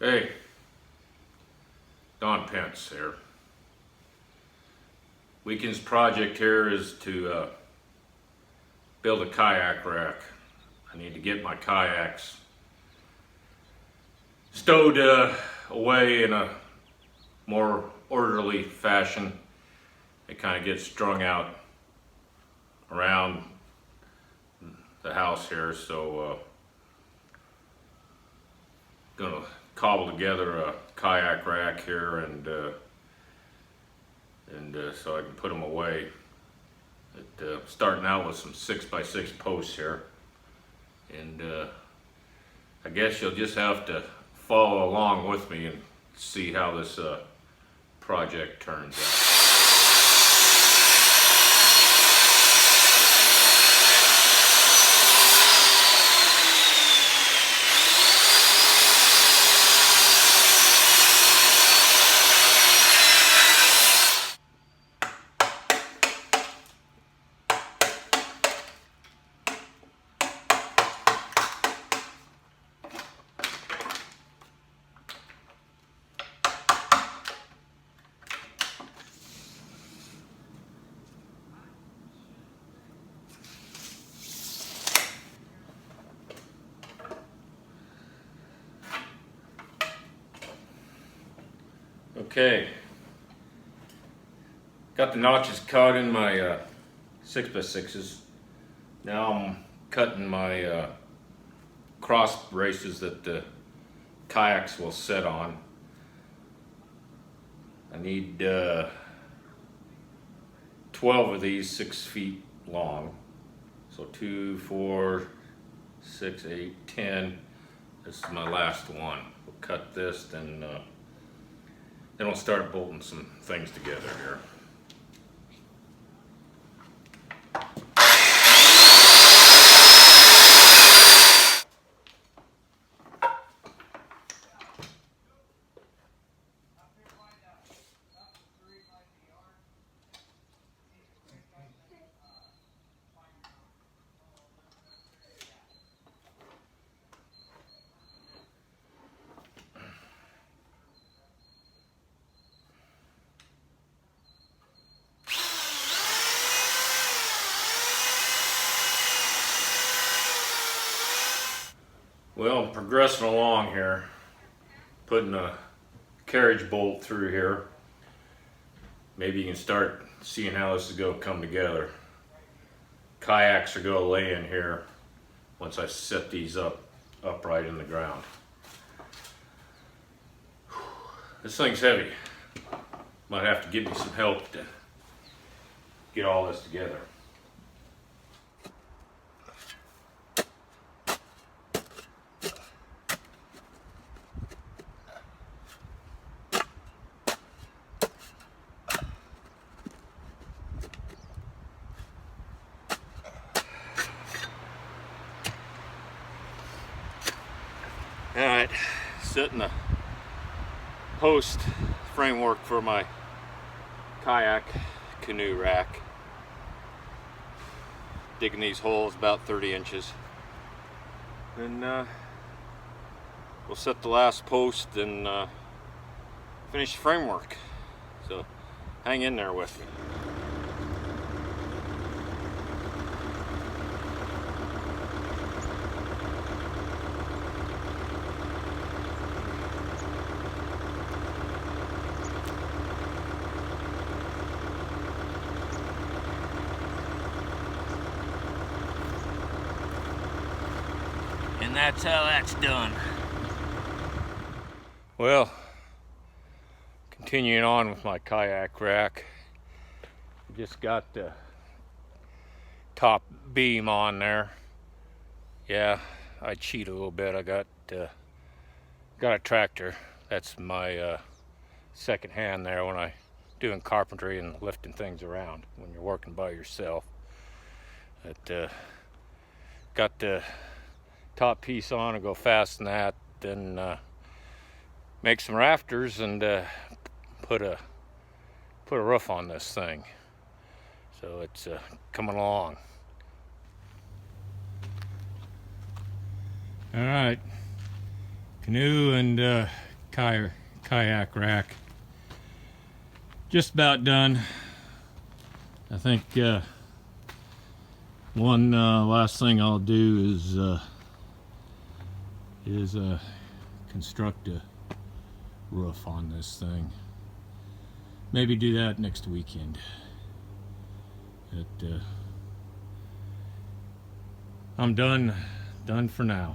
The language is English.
Hey, Don Pence here. Weekend's project here is to build a kayak rack. I need to get my kayaks stowed away in a more orderly fashion. They kind of get strung out around the house here, so gonna cobble together a kayak rack here and so I can put them away. Starting out with some 6x6 posts here, and I guess you'll just have to follow along with me and see how this project turns out. Okay, got the notches cut in my 6x6s. Now I'm cutting my cross braces that the kayaks will sit on. I need 12 of these 6 feet long. So 2, 4, 6, 8, 10. This is my last one. We'll cut this, then we'll start bolting some things together here. Well, I'm progressing along here, putting a carriage bolt through here. Maybe you can start seeing how this is going to come together. Kayaks are going to lay in here once I set these upright in the ground. This thing's heavy. Might have to give me some help to get all this together. Alright, setting the post framework for my kayak canoe rack. Digging these holes about 30 inches. And we'll set the last post and finish the framework. So hang in there with me. And that's how that's done. Well, continuing on with my kayak rack, just got the top beam on there. Yeah, I cheat a little bit. I got a tractor. That's my second hand there when I doing carpentry and lifting things around when you're working by yourself. But got the top piece on and go fasten that, then make some rafters and put a roof on this thing. So it's coming along. All right, Canoe and kayak rack. Just about done. I think one last thing I'll do is construct a roof on this thing. Maybe do that next weekend. But I'm done for now.